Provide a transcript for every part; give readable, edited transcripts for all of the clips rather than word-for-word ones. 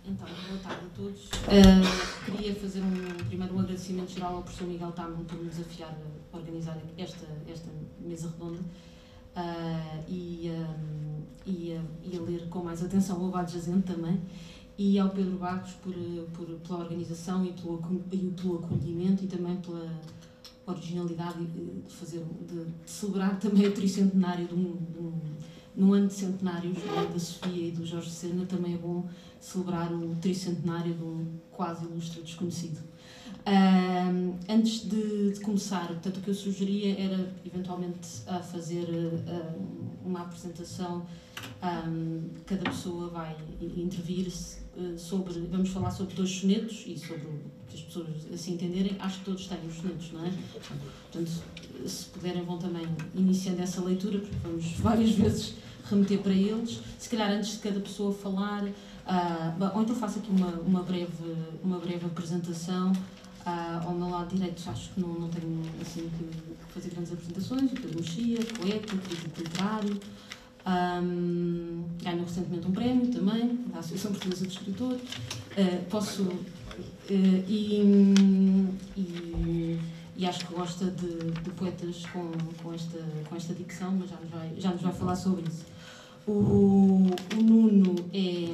Então, boa tarde a todos. Queria fazer primeiro um agradecimento geral ao professor Miguel Taman por me desafiar a organizar esta mesa redonda e a ler com mais atenção o Abade Jazente também, e ao Pedro Barros pela organização e pelo acolhimento e também pela originalidade de celebrar também o tricentenário num ano de centenários da Sofia e do Jorge Sena. Também é bom celebrar o tricentenário de um quase ilustre desconhecido. Antes de começar, portanto, o que eu sugeria era eventualmente fazer uma apresentação. Cada pessoa vai intervir-se vamos falar sobre 2 sonetos e sobre que as pessoas assim entenderem. Acho que todos têm os sonetos, não é? Portanto, se puderem, vão também iniciando essa leitura, porque vamos várias vezes remeter para eles. Se calhar antes de cada pessoa falar, ou então faço aqui uma breve apresentação. Ao meu lado direito, acho que não tenho assim que fazer grandes apresentações. O Pedro Mexia, poeta, crítico literário, ganhou recentemente um prémio também da Associação Portuguesa de Escritores. E acho que gosta de poetas com esta dicção, mas já nos vai falar sobre isso. O Nuno é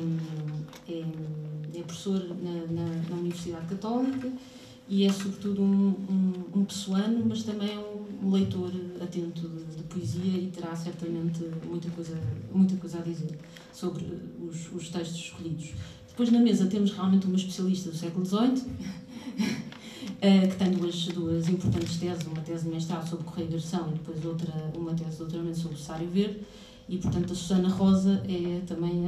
professor na Universidade Católica e é sobretudo um pessoano, mas também é um leitor atento de poesia, e terá certamente muita coisa a dizer sobre os textos escolhidos. Depois na mesa temos realmente uma especialista do século XVIII, que tem duas importantes teses, uma tese de mestrado sobre Correia e Garção e depois uma tese de doutoramento sobre o Sário Verde, e portanto a Susana Rosa é também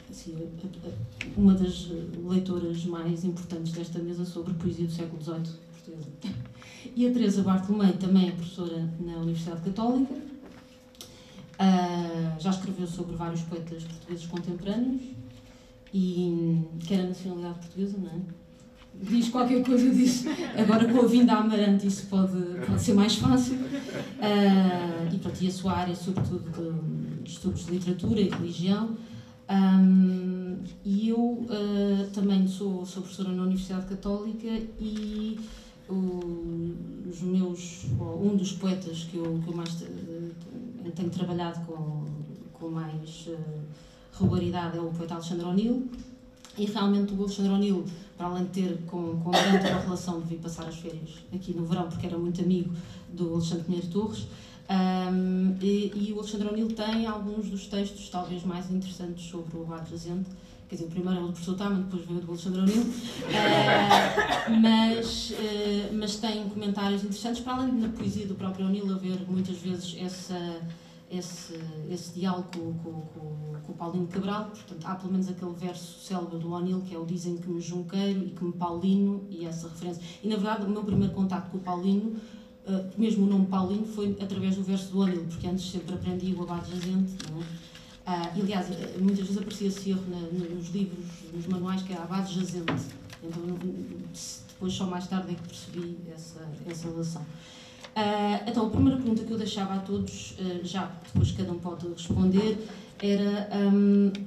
assim, uma das leitoras mais importantes desta mesa sobre poesia do século XVIII portuguesa. E a Teresa Bartolomeu também é professora na Universidade Católica, já escreveu sobre vários poetas portugueses contemporâneos e quer a nacionalidade portuguesa, não é? Diz qualquer coisa disso. Agora, com a vinda a Amarante, isso pode ser mais fácil. E a sua área, sobretudo, de estudos de literatura e religião. E eu também sou professora na Universidade Católica, e um dos poetas que eu mais tenho trabalhado com mais regularidade é o poeta Alexandre O'Neill. E realmente o Alexandre O'Neill, para além de ter com Amarante uma relação de vir passar as férias aqui no verão, porque era muito amigo do Alexandre Pinheiro Torres, e o Alexandre O'Neill tem alguns dos textos talvez mais interessantes sobre o Abade Jazente. Quer dizer, o primeiro é o do professor Taman, depois veio o do Alexandre O'Neill, mas tem comentários interessantes, para além de na poesia do próprio O'Neill haver muitas vezes esse diálogo com o Paulino Cabral. Portanto, há pelo menos aquele verso célebre do O'Neill, que é o "dizem que me junqueiro e que me paulino", e essa referência. E, na verdade, o meu primeiro contacto com o Paulino, mesmo o nome Paulino, foi através do verso do O'Neill, porque antes sempre aprendi o Abade Jazente, não é? E, aliás, muitas vezes aparecia esse erro nos livros, nos manuais, que era Abade Jazente. Então, depois, só mais tarde, é que percebi essa relação. Então, a primeira pergunta que eu deixava a todos, já depois cada um pode responder, era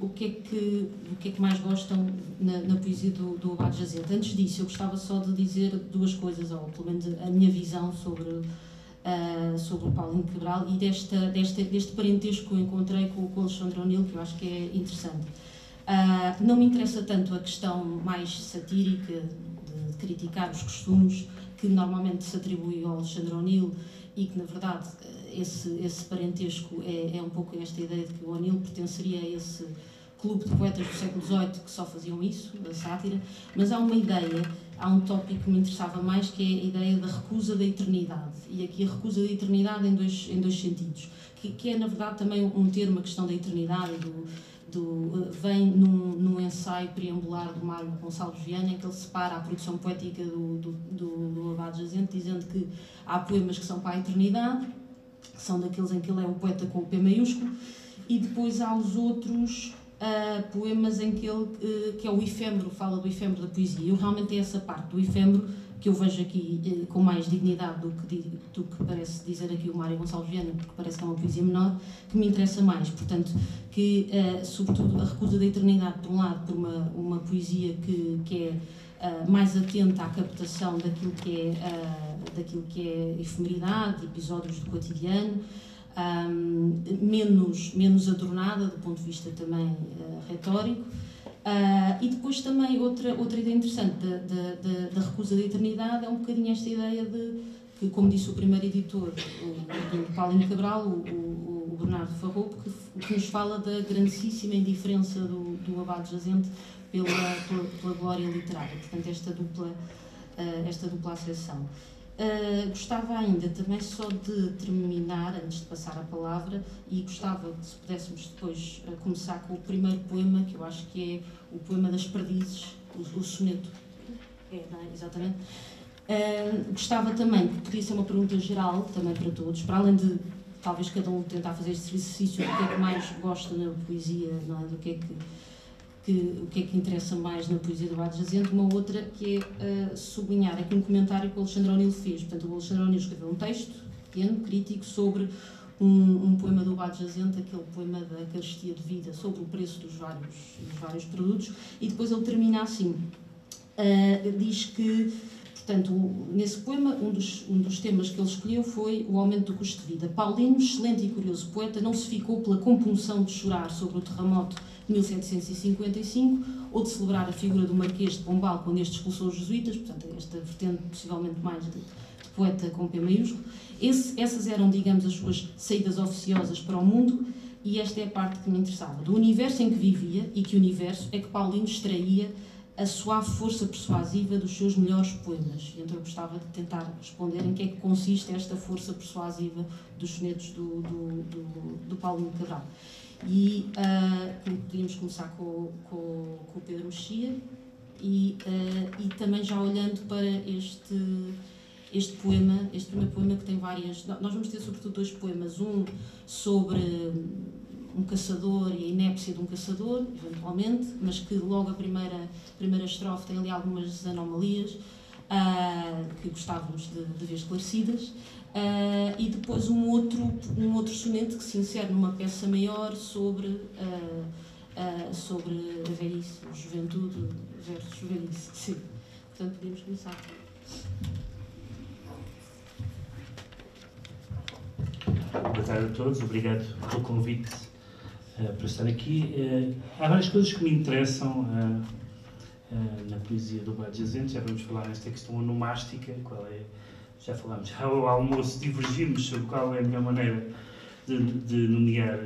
o que é que mais gostam na poesia do Abade Jazente. Antes disso, eu gostava só de dizer 2 coisas, ou pelo menos a minha visão sobre o Paulino Cabral e deste parentesco que eu encontrei com o Alexandre O'Neill, que eu acho que é interessante. Não me interessa tanto a questão mais satírica de criticar os costumes que normalmente se atribui ao Alexandre O'Neill, e que, na verdade, esse parentesco é um pouco esta ideia de que o O'Neill pertenceria a esse clube de poetas do século XVIII que só faziam isso, a sátira. Mas há um tópico que me interessava mais, que é a ideia da recusa da eternidade. E aqui a recusa da eternidade em dois sentidos, que é, na verdade, também um termo, a questão da eternidade, vem num ensaio preambular do Mário Gonçalves Viana, em que ele separa a produção poética do Abade Jazente, dizendo que há poemas que são para a eternidade, que são daqueles em que ele é o poeta com o P maiúsculo, e depois há os outros poemas em que ele, que é o efêmero, fala do efêmero da poesia. Eu realmente essa parte do efêmero que eu vejo aqui com mais dignidade do que parece dizer aqui o Mário Gonçalves Viana, porque parece que é uma poesia menor, que me interessa mais. Portanto, que, sobretudo, a recusa da eternidade, por um lado, por uma poesia que é mais atenta à captação daquilo que é efemeridade, episódios do cotidiano, menos adornada do ponto de vista também retórico. E depois também outra ideia interessante da recusa da eternidade é um bocadinho esta ideia de que, como disse o primeiro editor, o Paulinho Cabral, o Bernardo Farroupo, que nos fala da grandíssima indiferença do Abade Jazente pela glória literária. Portanto, esta dupla acessão. Gostava ainda também só de terminar, antes de passar a palavra, e gostava que, se pudéssemos depois começar com o primeiro poema, que eu acho que é o poema das Perdizes, o soneto. Não é? Exatamente. Gostava também, que podia ser uma pergunta geral, também para todos, para além de talvez cada um tentar fazer este exercício do que é que mais gosta na poesia, não é? Do que é que interessa mais na poesia do Abade Jazente, uma outra que é sublinhar aqui um comentário que o Alexandre O'Neill fez. Portanto, o Alexandre O'Neill escreveu um texto pequeno, crítico, sobre um poema do Abade Jazente, aquele poema da carestia de vida, sobre o preço dos vários produtos, e depois ele termina assim. Diz que, portanto, nesse poema, um dos temas que ele escolheu foi o aumento do custo de vida. Paulino, excelente e curioso poeta, não se ficou pela compunção de chorar sobre o terremoto de 1755, ou de celebrar a figura do Marquês de Pombal quando este expulsou os jesuítas, portanto, esta vertente possivelmente mais de poeta com P maiúsculo. Essas eram, digamos, as suas saídas oficiosas para o mundo, e esta é a parte que me interessava. Do universo em que vivia, e que universo é que Paulino extraía a suave força persuasiva dos seus melhores poemas. E então eu gostava de tentar responder em que é que consiste esta força persuasiva dos sonetos do Paulino Cabral. E podíamos começar com o Pedro Mexia e também já olhando para este primeiro poema que tem várias... Nós vamos ter sobretudo dois poemas, um sobre um caçador e a inépcia de um caçador, eventualmente, mas que logo a primeira estrofe tem ali algumas anomalias que gostávamos de ver esclarecidas. E depois um outro soneto que se insere numa peça maior sobre a velhice, a juventude versus velhice. Sim. Portanto, podemos começar. Boa tarde a todos, obrigado pelo convite para estar aqui. Há várias coisas que me interessam na poesia do Abade Jazente. Já vamos falar nesta questão onomástica, qual é... Já falámos ao almoço, divergimos sobre qual é a melhor maneira de nomear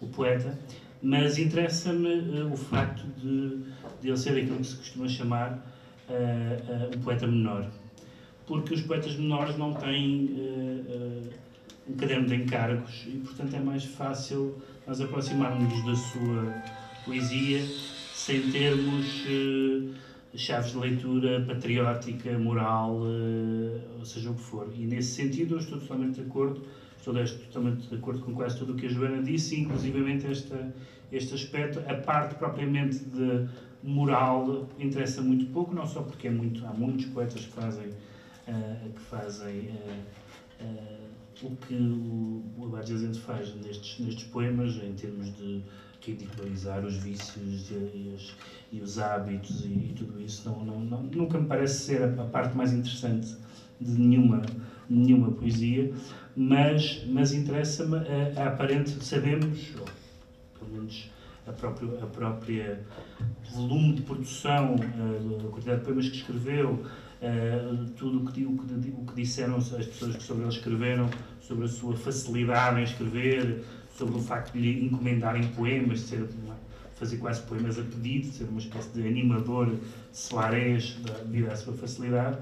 o poeta, mas interessa-me o facto de ele ser aquilo que se costuma chamar um poeta menor, porque os poetas menores não têm um caderno de encargos e, portanto, é mais fácil nós aproximarmos da sua poesia sem termos chaves de leitura patriótica, moral, ou seja o que for. E nesse sentido eu estou totalmente de acordo, com quase tudo o que a Joana disse, inclusivamente este aspecto. A parte propriamente de moral interessa muito pouco, não só porque há muitos poetas que fazem o que o Abade Jazente faz nestes poemas, em termos de ridicularizar os vícios e os hábitos e tudo isso. Nunca me parece ser a parte mais interessante de nenhuma poesia, mas interessa-me a aparente, sabemos, ou pelo menos a própria volume de produção, a quantidade de poemas que escreveu, tudo o que disseram as pessoas que sobre ele escreveram, sobre a sua facilidade em escrever, sobre o facto de lhe encomendarem poemas, de fazer quase poemas a pedido, de ser uma espécie de animador de soarés devido à sua facilidade,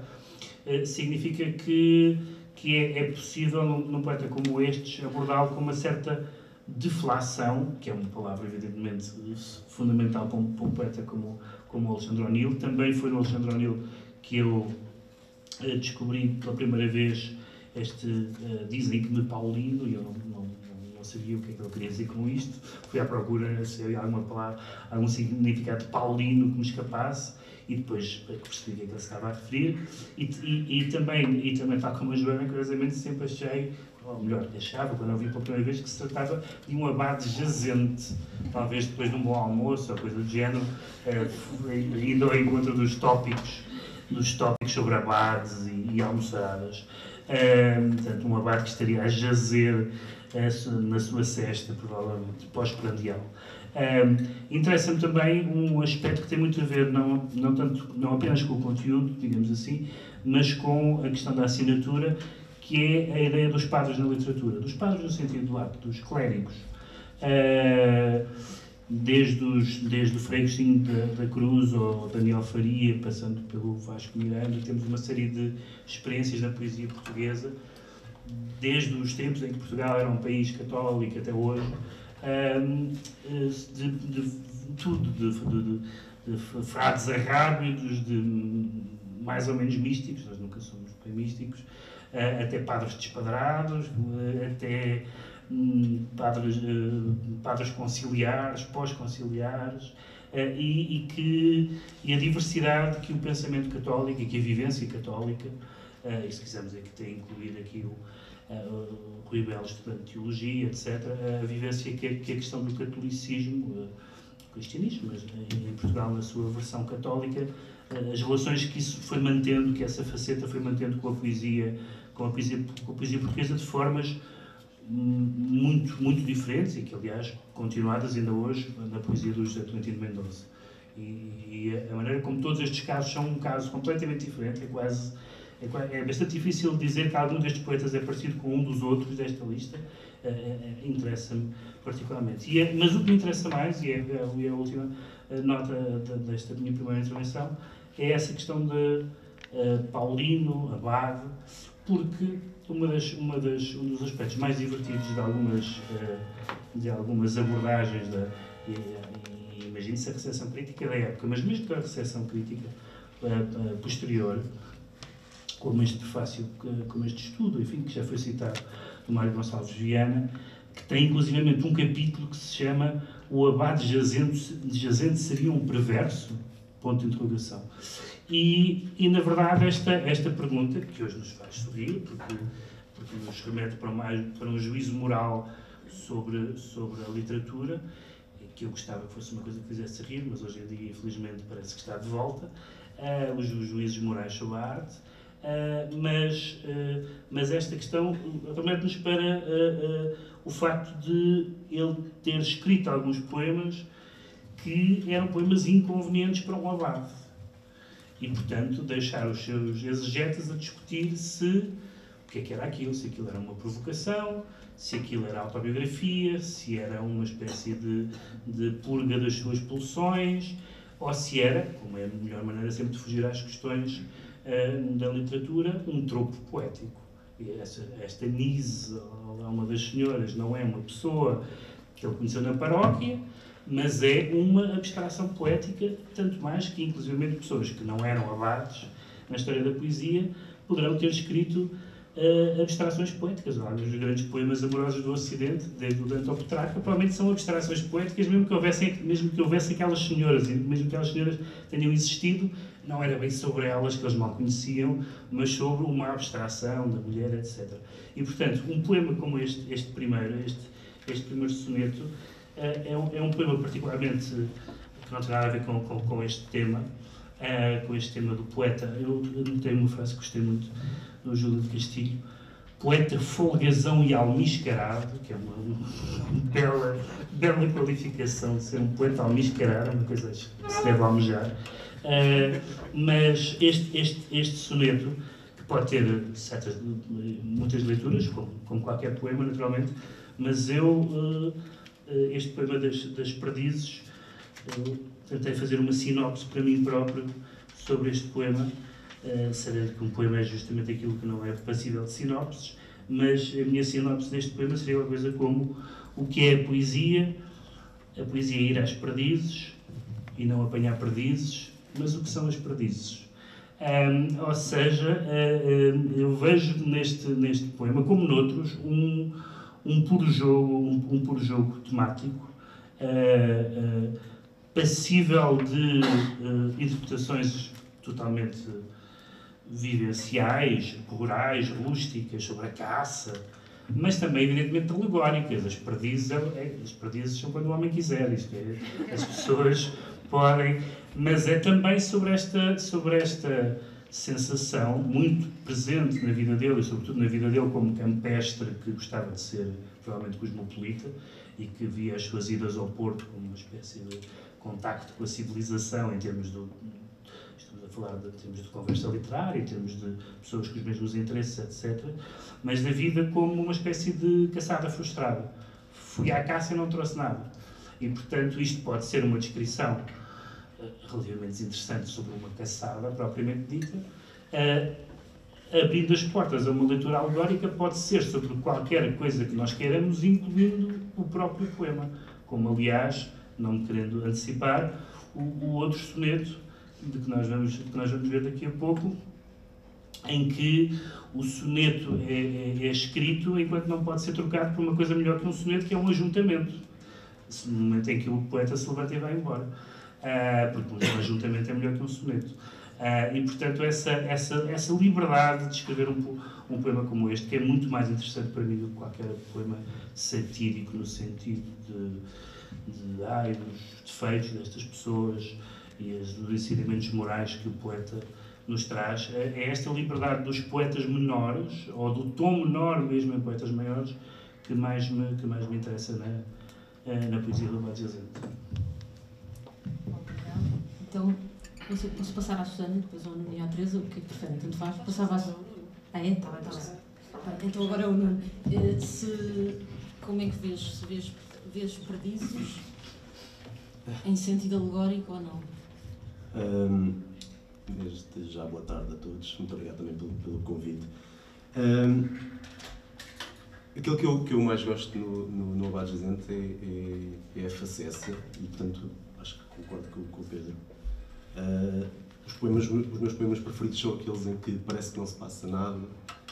significa que é possível, num poeta como estes, abordá-lo com uma certa deflação, que é uma palavra evidentemente fundamental para um poeta como o Alexandre O'Neill. Também foi no Alexandre O'Neill que eu descobri pela primeira vez este Dizem-me Paulino, e eu não não sabia o que é que ele queria dizer com isto, fui à procura se havia alguma palavra, algum significado paulino que me escapasse, e depois percebi o que é que ele se estava a referir, e também, tal como a Joana, curiosamente, sempre achei, ou melhor, achava, quando eu vi pela primeira vez, que se tratava de um abade jazente, talvez depois de um bom almoço, ou coisa do género, indo ao encontro dos tópicos sobre abades e almoçaradas. Portanto, um abade que estaria a jazer na sua cesta, provavelmente, pós-prandial. Interessa-me também um aspecto que tem muito a ver, não apenas com o conteúdo, digamos assim, mas com a questão da assinatura, que é a ideia dos padres na literatura. Dos padres no sentido do ato, dos clérigos. Desde o Frei Agostinho da Cruz ou Daniel Faria, passando pelo Vasco Miranda, temos uma série de experiências na poesia portuguesa, desde os tempos em que Portugal era um país católico até hoje, de frades arrábidos, de mais ou menos místicos, nós nunca somos bem místicos, até padres despadrados, até padres conciliares, pós-conciliares, e a diversidade que o pensamento católico e que a vivência católica, e se quisermos aqui incluir aqui o Rui Belo, estudante de teologia, etc., a vivência que a questão do catolicismo, do cristianismo, mas em Portugal na sua versão católica, as relações que isso foi mantendo, que essa faceta foi mantendo com a poesia portuguesa de formas muito diferentes e que, aliás, continuadas ainda hoje na poesia do José Tolentino Mendonça. E a maneira como todos estes casos são um caso completamente diferente, é bastante difícil dizer que algum destes poetas é parecido com um dos outros desta lista, interessa-me particularmente. Mas o que me interessa mais, e é a última nota desta minha primeira intervenção, é essa questão de Paulino, abade, porque um dos aspectos mais divertidos de algumas abordagens e imagine-se a recepção crítica da época, mas mesmo que a recepção crítica posterior, como este prefácio, como este estudo, enfim, que já foi citado do Mário Gonçalves Viana, que tem inclusivamente um capítulo que se chama O Abade Jazente Seria um Perverso? Ponto de interrogação. E na verdade, esta pergunta, que hoje nos faz sorrir, porque nos remete para um juízo moral sobre a literatura, que eu gostava que fosse uma coisa que fizesse rir, mas hoje em dia, infelizmente, parece que está de volta, os juízos morais sobre a arte, mas esta questão remete-nos para o facto de ele ter escrito alguns poemas que eram poemas inconvenientes para um abade. E, portanto, deixar os seus exegetas a discutir o que era aquilo, se aquilo era uma provocação, se aquilo era autobiografia, se era uma espécie de purga das suas pulsões, ou se era, como é a melhor maneira sempre de fugir às questões da literatura, um tropo poético. E esta Nise, uma das senhoras, não é uma pessoa que ele conheceu na paróquia, mas é uma abstração poética, tanto mais que, inclusivamente, pessoas que não eram abades na história da poesia poderão ter escrito abstrações poéticas. Olha, os grandes poemas amorosos do Ocidente, desde o Dante ao Petrarca, provavelmente são abstrações poéticas, mesmo que houvesse aquelas senhoras, e mesmo que aquelas senhoras tenham existido, não era bem sobre elas que eles mal conheciam, mas sobre uma abstração da mulher, etc. E, portanto, um poema como este primeiro soneto, é um poema particularmente que não tem nada a ver com este tema, com este tema do poeta. Eu notei uma frase que gostei muito do Júlio de Castilho: poeta folgazão e almiscarado, que é uma bela qualificação de ser um poeta almiscarado, é uma coisa que se deve almejar. Mas este soneto, que pode ter muitas leituras, como qualquer poema, naturalmente, mas este poema das Perdizes, eu tentei fazer uma sinopse para mim próprio sobre este poema, sabendo que um poema é justamente aquilo que não é passível de sinopses, mas a minha sinopse deste poema seria uma coisa como: o que é a poesia? A poesia é ir às perdizes e não apanhar perdizes, mas o que são as perdizes? Ou seja, eu vejo neste poema, como noutros, um puro jogo temático, passível de interpretações totalmente vivenciais, rurais, rústicas, sobre a caça, mas também, evidentemente, alegóricas. As perdizes são quando o homem quiser, isto é, as pessoas podem, mas é também sobre esta sensação muito presente na vida dele, e sobretudo na vida dele como campestre que gostava de ser, provavelmente, cosmopolita, e que via as suas idas ao Porto como uma espécie de contacto com a civilização, em termos do... Estamos a falar em termos de conversa literária, em termos de pessoas com os mesmos interesses, etc. Mas da vida como uma espécie de caçada frustrada. Fui à caça e não trouxe nada. E, portanto, isto pode ser uma descrição relativamente desinteressante sobre uma caçada, propriamente dita. Abrindo as portas a uma leitura alegórica pode ser sobre qualquer coisa que nós queiramos, incluindo o próprio poema. Como, aliás, não me querendo antecipar, o outro soneto, de que nós vamos ver daqui a pouco, em que o soneto é escrito enquanto não pode ser trocado por uma coisa melhor que um soneto, que é um ajuntamento. No momento em que o poeta se levanta e vai embora. Porque um ajuntamento é melhor que um soneto. E, portanto, essa liberdade de escrever um poema como este, que é muito mais interessante para mim do que qualquer poema satírico, no sentido dos defeitos destas pessoas e dos ensinamentos morais que o poeta nos traz, é esta liberdade dos poetas menores, ou do tom menor mesmo em poetas maiores, que mais me interessa na poesia do Abade Jazente. Então, posso passar à Susana, depois ao Nuno e à Teresa, o que é que preferem? Tanto faz? Passava à... Ah, é? Está bem. Então agora é o Nuno. Como é que vês? Se vês perdizes em sentido alegórico ou não? Desde já, boa tarde a todos. Muito obrigado também pelo convite. Aquilo que eu mais gosto no Abade Jazente é a facécia, e portanto acho que concordo com o Pedro. Os meus poemas preferidos são aqueles em que parece que não se passa nada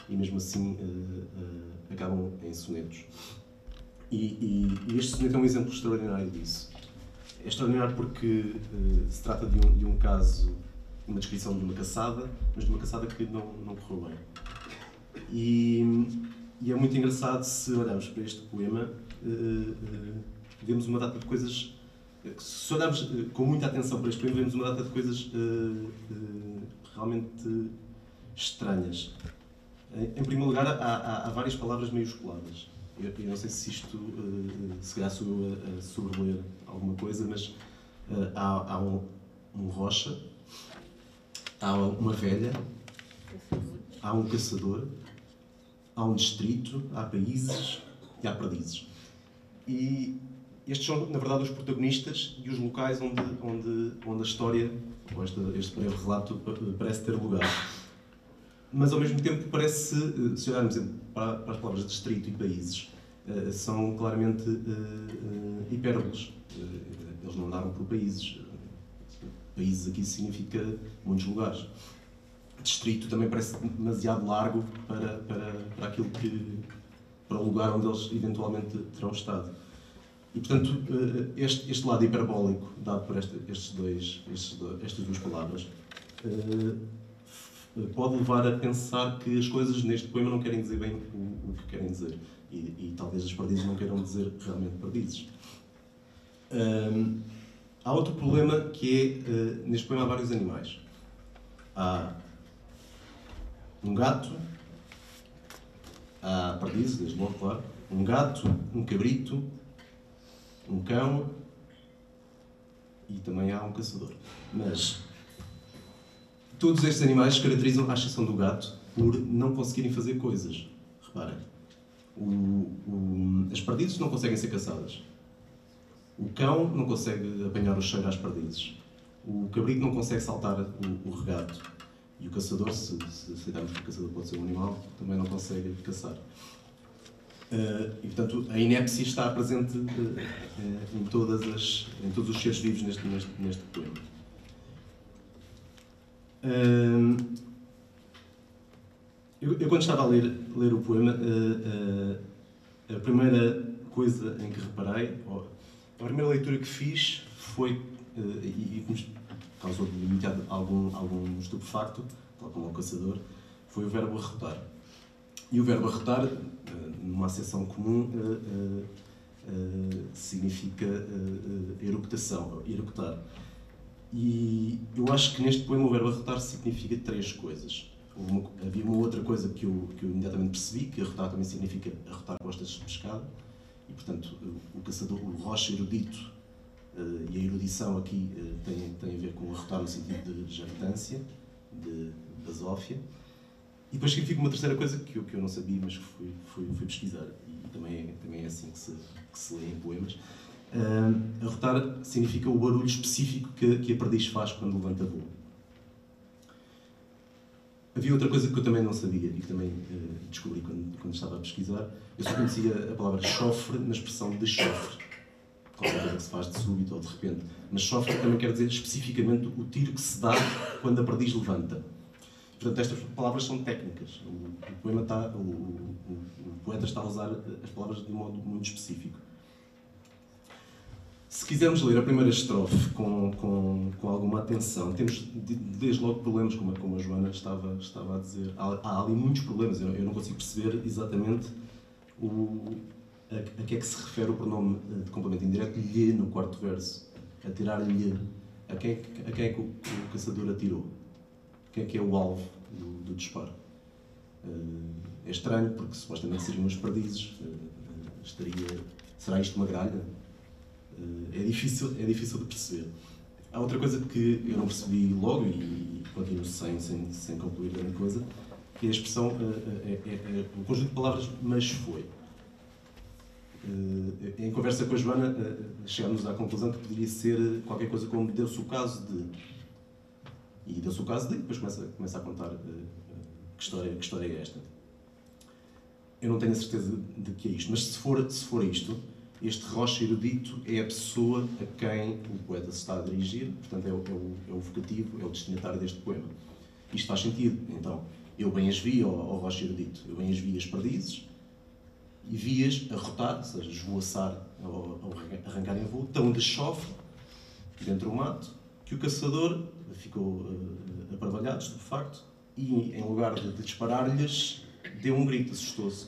e mesmo assim acabam em sonetos. E este soneto é um exemplo extraordinário disso. É extraordinário porque se trata de um caso, uma descrição de uma caçada, mas de uma caçada que não correu bem. E é muito engraçado, se olharmos para este poema, vemos uma data de coisas... Se olharmos com muita atenção para este poema, vemos uma data de coisas realmente estranhas. Em primeiro lugar, há várias palavras maiusculadas. Eu não sei se isto, se calhar sou eu a sobreler alguma coisa, mas há um rocha, há uma velha, há um caçador, há um distrito, há países e há perdizes. E estes são, na verdade, os protagonistas e os locais onde a história, ou este breve relato, parece ter lugar. Mas, ao mesmo tempo, parece, se olharmos para as palavras distrito e países, são claramente hipérboles. Eles não andaram por países. Países aqui significa muitos lugares. Distrito também parece demasiado largo para aquilo para o lugar onde eles eventualmente terão estado. E, portanto, este lado hiperbólico dado por estas duas palavras pode levar a pensar que as coisas neste poema não querem dizer bem o que querem dizer. E talvez as perdizes não queiram dizer realmente perdizes. Há outro problema que é, neste poema há vários animais. Há um gato, há perdizes, desde logo, claro, um gato, um cabrito, um cão e também há um caçador. Mas todos estes animais se caracterizam, à exceção do gato, por não conseguirem fazer coisas. Reparem, as perdizes não conseguem ser caçadas. O cão não consegue apanhar o cheiro às perdizes. O cabrito não consegue saltar o regato. E o caçador, se aceitarmos que o caçador pode ser um animal, também não consegue caçar. E, portanto, a inépcia está presente em todos os seres vivos neste poema. Eu quando estava a ler o poema, A primeira coisa em que reparei, a primeira leitura que fiz foi, e que me causou de imediato algum estupefacto, tal como o caçador, foi o verbo arrotar. E o verbo arrotar, numa acessão comum, significa eructação, eructar. E eu acho que neste poema o verbo arrotar significa 3 coisas. Havia uma outra coisa que eu imediatamente percebi, que arrotar também significa arrotar costas de pescado, e portanto o caçador, o rocha erudito, e a erudição aqui tem a ver com arrotar no sentido de jactância, de basófia. E depois significa uma terceira coisa que eu não sabia, mas que fui pesquisar, e também é assim que se lê em poemas. Arrotar significa o barulho específico que a perdiz faz quando levanta voo. Havia outra coisa que eu também não sabia e que também descobri quando estava a pesquisar. Eu só conhecia a palavra chofre na expressão de chofre, qualquer coisa que se faz de súbito ou de repente. Mas chofre também quer dizer especificamente o tiro que se dá quando a perdiz levanta. Portanto, estas palavras são técnicas. O poeta está a usar as palavras de um modo muito específico. Se quisermos ler a primeira estrofe com alguma atenção, temos desde logo problemas, como a Joana estava a dizer. Há ali muitos problemas. Eu não consigo perceber exatamente a que é que se refere o pronome de complemento indireto lhe no quarto verso. Atirar-lhe. A quem é que o caçador atirou? Quem é que é o alvo do disparo? É estranho, porque supostamente seriam os perdizes. Será isto uma gralha? É difícil de perceber. Há outra coisa que eu não percebi logo e continuo sem concluir grande coisa, que é a expressão, o conjunto de palavras mas foi. Em conversa com a Joana, chegámos à conclusão que poderia ser qualquer coisa como deu-se o caso de. E deu-se o caso de, e depois começa a contar que história é esta. Eu não tenho a certeza de que é isto, mas se for isto, este rocha erudito é a pessoa a quem o poeta se está a dirigir, portanto é o vocativo, é o destinatário deste poema. Isto faz sentido. Então, eu bem as vi, ao rocha erudito, eu bem as vi as perdizes, e vi-as arrotar, ou seja, esvoaçar, ou arrancar em voo, tão de chofre, dentro do mato, que o caçador ficou aparvalhado, estupefacto, e em lugar de disparar-lhes, deu um grito, assustou-se.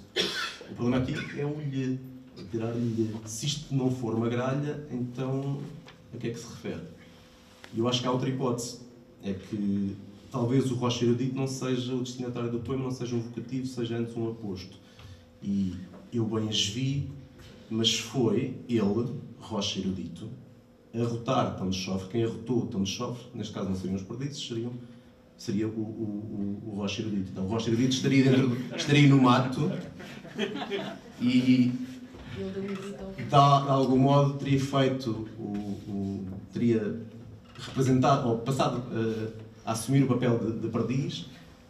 O problema aqui é o lhe. Tirar-lhe. Se isto não for uma gralha, então a que é que se refere? E eu acho que há outra hipótese. É que talvez o rocha erudito não seja o destinatário do poema, não seja um vocativo, seja antes um aposto. E eu bem as vi, mas foi ele, rocha erudito, arrotar tão de chofre. Quem arrotou tão de chofre, neste caso não seriam os perdizes, seria o rocha erudito. Então o rocha erudito estaria no mato e de algum modo teria feito teria representado ou passado a assumir o papel de perdiz,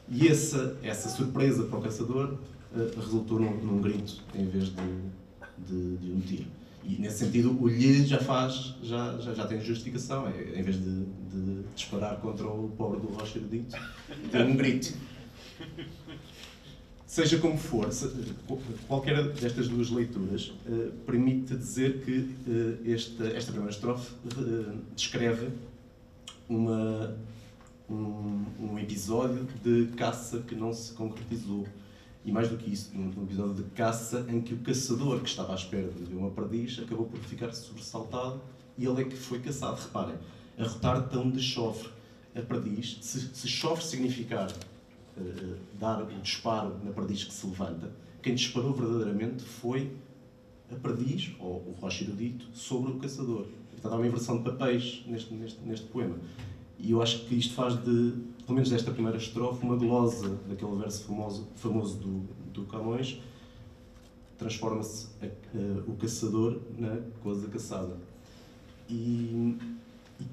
e essa surpresa para o caçador resultou num grito em vez de um tiro. E nesse sentido o lhe já tem justificação, em vez de disparar contra o pobre do rocha erudito, ter um grito. Seja como for, qualquer destas duas leituras permite dizer que esta primeira estrofe descreve um episódio de caça que não se concretizou. E mais do que isso, um episódio de caça em que o caçador, que estava à espera de ver uma perdiz, acabou por ficar sobressaltado e ele é que foi caçado. Reparem, arrotar tão de chofre a perdiz, se chofre significar dar o disparo na perdiz que se levanta, quem disparou verdadeiramente foi a perdiz, ou o rocha erudito, sobre o caçador. Portanto, há uma inversão de papéis neste poema. E eu acho que isto faz pelo menos desta primeira estrofe, uma glosa daquele verso famoso do Camões. Transforma-se o caçador na coisa caçada. E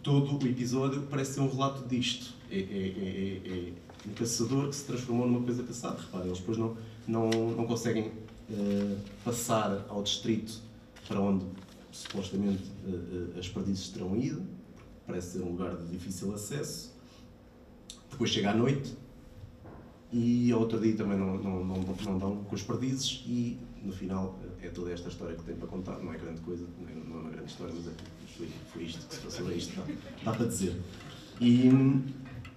todo o episódio parece ser um relato disto. É um caçador que se transformou numa coisa caçada. Reparem, eles depois não conseguem passar ao distrito para onde supostamente as perdizes terão ido. Parece ser um lugar de difícil acesso. Depois chega à noite e ao outro dia também não dão com as perdizes e no final é toda esta história que tem para contar. Não é grande coisa, não é uma grande história, mas foi isto que se passou, é isto, dá para dizer. E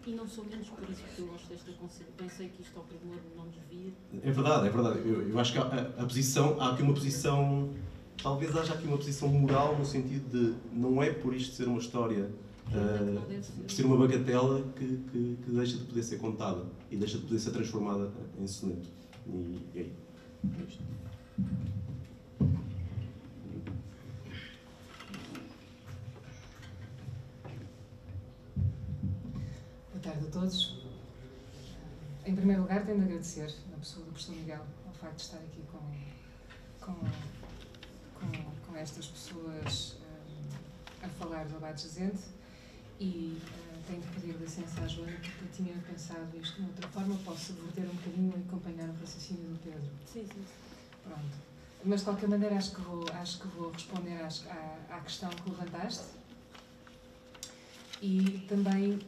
não sou menos por isso que eu gosto desta conselho. Pensei que isto ao primor não desvia. É verdade, é verdade. Eu acho que há aqui uma posição, talvez haja aqui uma posição moral no sentido de não é por isto ser uma história, por ser uma bagatela que deixa de poder ser contada e deixa de poder ser transformada em soneto. E é isto. Boa tarde a todos. Em primeiro lugar, tenho de agradecer, na pessoa do professor Miguel, ao facto de estar aqui com estas pessoas a falar do Abade Jazente, e tenho de pedir licença à Joana, porque eu tinha pensado isto de outra forma. Posso subverter um bocadinho e acompanhar o raciocínio do Pedro? Sim. Pronto. Mas, de qualquer maneira, acho que vou responder à questão que levantaste. E também,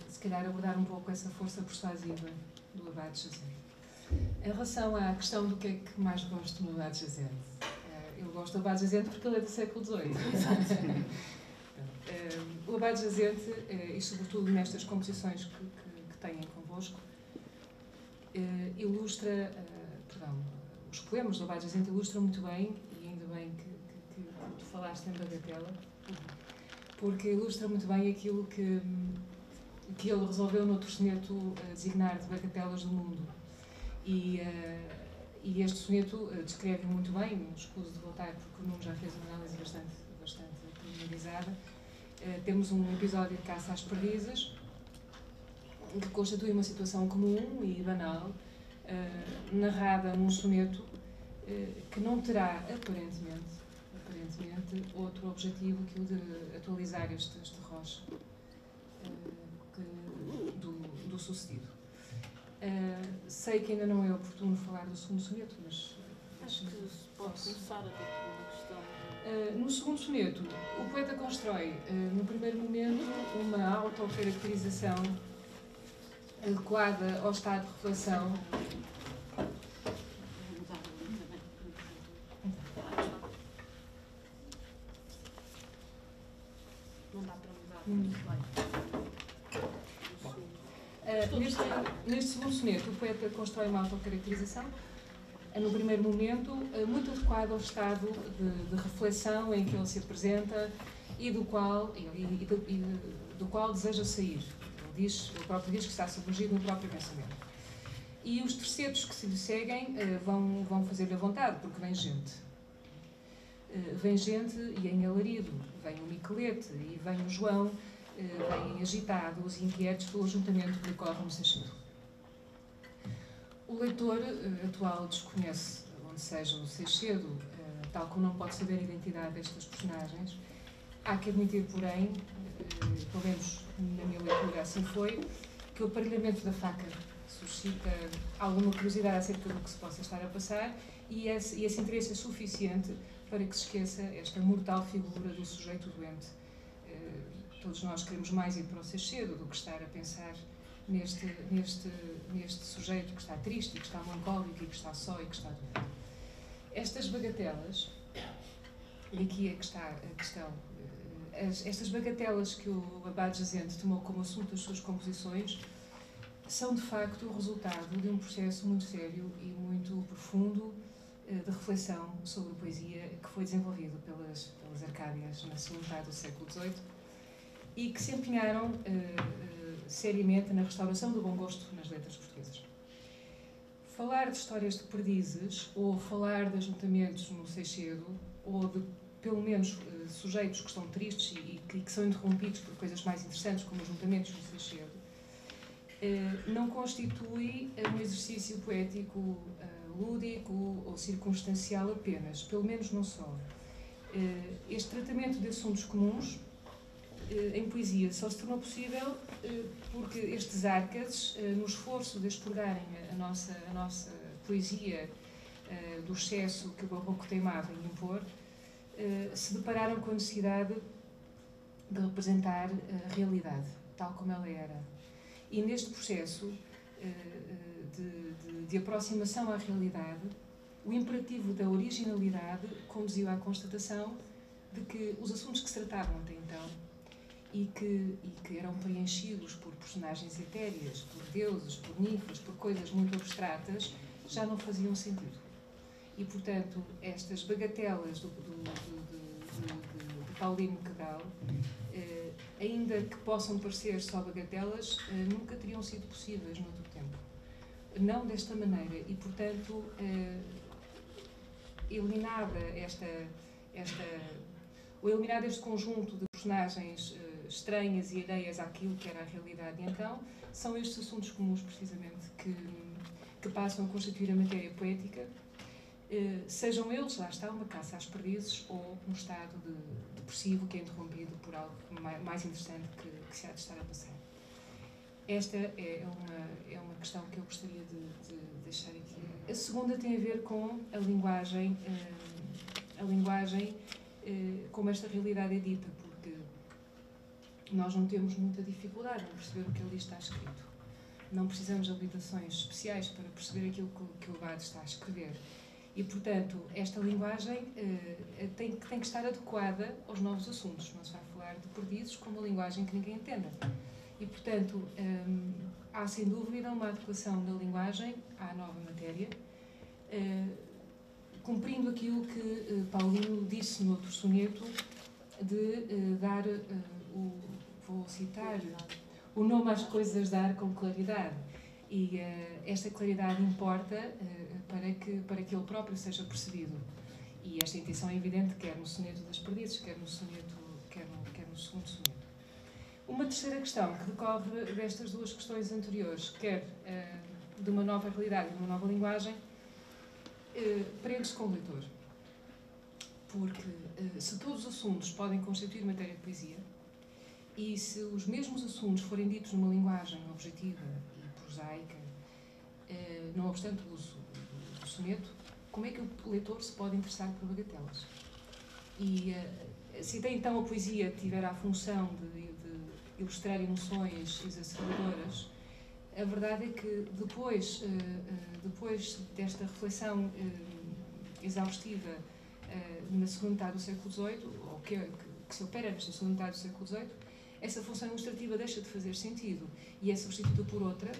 se calhar, abordar um pouco essa força persuasiva do Abade Jazente. Em relação à questão do que é que mais gosto no Abade Jazente, eu gosto do Abade Jazente porque ele é do século XVIII. O Abade Jazente, e sobretudo nestas composições que têm convosco, ilustra, os poemas do Abade Jazente ilustram muito bem, e ainda bem que tu falaste em bagatela, porque ilustra muito bem aquilo que ele resolveu no outro soneto designar de bagatelas do mundo. E este soneto descreve muito bem, escuso de voltar, porque o Nuno já fez uma análise bastante pormenorizada. Temos um episódio de caça às perdizes, que constitui uma situação comum e banal, narrada num soneto que não terá, aparentemente, outro objetivo que o de atualizar este rocha do sucedido. Sei que ainda não é oportuno falar do segundo soneto, mas Acho que se pode começar a ter uma questão. No segundo soneto, o poeta constrói, no primeiro momento, uma autocaracterização adequada ao estado de reflexão. Não dá para mudar. Neste segundo soneto, o poeta constrói uma autocaracterização, no primeiro momento, muito adequado ao estado de reflexão em que ele se apresenta e do qual deseja sair. Ele próprio diz que está submergido no próprio pensamento. E os tercetos que se lhe seguem vão fazer-lhe a vontade, porque vem gente. Vem gente e em alarido. Vem o Miquelete e vem o João, vêm agitados e inquietos pelo ajuntamento que decorre no Seixedo. O leitor atual desconhece onde seja o Seixedo, tal como não pode saber a identidade destas personagens. Há que admitir, porém, pelo menos na minha leitura assim foi, que o aparelhamento da faca suscita alguma curiosidade acerca do que se possa estar a passar, e esse interesse é suficiente para que se esqueça esta mortal figura do sujeito doente. Todos nós queremos mais ir para o Seixedo do que estar a pensar neste sujeito que está triste, que está melancólico, e que está só e que está doente. Estas bagatelas, e aqui é que está a questão, estas bagatelas que o Abade Jazente tomou como assunto das suas composições são, de facto, o resultado de um processo muito sério e muito profundo de reflexão sobre a poesia que foi desenvolvido pelas Arcádias na segunda metade do século XVIII e que se empenharam seriamente na restauração do bom gosto nas letras portuguesas. Falar de histórias de perdizes, ou falar de ajuntamentos no Seixedo, ou de, pelo menos, sujeitos que estão tristes e que são interrompidos por coisas mais interessantes, como ajuntamentos no Seixedo, não constitui um exercício poético lúdico ou circunstancial apenas, pelo menos não só. Este tratamento de assuntos comuns em poesia só se tornou possível porque estes arcades, no esforço de expurgarem a nossa poesia do excesso que o barroco teimava em impor, se depararam com a necessidade de representar a realidade, tal como ela era. E neste processo de aproximação à realidade, o imperativo da originalidade conduziu à constatação de que os assuntos que se tratavam até então e que eram preenchidos por personagens etéreas, por deuses, por ninfas, por coisas muito abstratas, já não faziam sentido. E, portanto, estas bagatelas de Paulino Quedal, ainda que possam parecer só bagatelas, nunca teriam sido possíveis no outro tempo. Não desta maneira. E, portanto, eliminado este conjunto de personagens estranhas e alheias àquilo que era a realidade então, são estes assuntos comuns, precisamente, que passam a constituir a matéria poética, sejam eles, lá está, uma caça às perdizes ou um estado depressivo que é interrompido por algo mais interessante que se há de estar a passar. Esta é uma questão que eu gostaria de deixar aqui. A segunda tem a ver com a linguagem como esta realidade é dita, porque nós não temos muita dificuldade em perceber o que ali está escrito. Não precisamos de habilitações especiais para perceber aquilo que o Abade está a escrever. E, portanto, esta linguagem tem que estar adequada aos novos assuntos. Não se vai falar de perdizes com uma linguagem que ninguém entenda. E, portanto, há sem dúvida uma adequação da linguagem à nova matéria, cumprindo aquilo que Paulino disse no outro soneto, de dar, vou citar, o nome às coisas dar com claridade. E esta claridade importa para que ele próprio seja percebido. E esta intenção é evidente quer no soneto das perdizes, quer no segundo soneto. Uma terceira questão que decorre destas duas questões anteriores, quer de uma nova realidade e de uma nova linguagem, prende-se com o leitor. Porque se todos os assuntos podem constituir matéria de poesia, e se os mesmos assuntos forem ditos numa linguagem objetiva e prosaica, não obstante o uso do soneto, como é que o leitor se pode interessar por bagatelas? E se até então a poesia tiver a função de ilustrar emoções exacerbadoras, a verdade é que depois desta reflexão exaustiva na segunda metade do século XVIII, ou que se opera nesta segunda metade do século XVIII, essa função ilustrativa deixa de fazer sentido e é substituída por outra,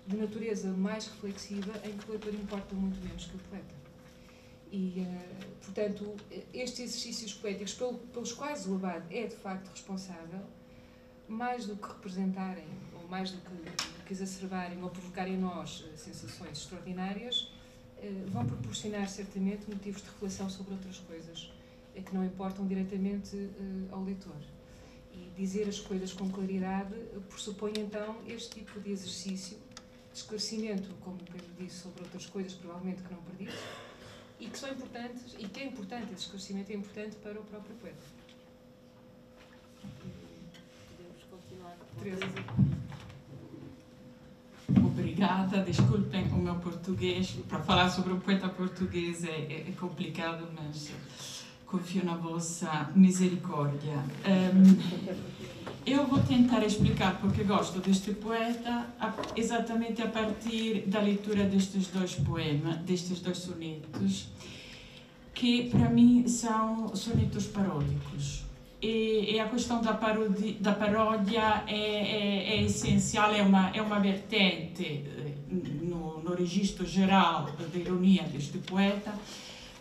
de natureza mais reflexiva, em que o leitor importa muito menos que o poeta. E, portanto, estes exercícios poéticos pelos quais o Abade é, de facto, responsável, mais do que representarem, ou mais do que exacerbarem ou provocarem em nós sensações extraordinárias, vão proporcionar, certamente, motivos de reflexão sobre outras coisas que não importam diretamente ao leitor. E dizer as coisas com claridade pressupõe, então, este tipo de exercício de esclarecimento, como Pedro disse, sobre outras coisas, provavelmente, que não perdido, e que são importantes, e que é importante, esse esclarecimento é importante para o próprio poeta. Podemos continuar. Teresa. Obrigada, desculpem o meu português. Para falar sobre o poeta português é complicado, mas confio na vossa misericórdia. Eu vou tentar explicar porque gosto deste poeta exatamente a partir da leitura destes dois poemas, destes dois sonetos, que para mim são sonetos paródicos. E a questão da paródia é essencial, é uma vertente no registro geral da ironia deste poeta,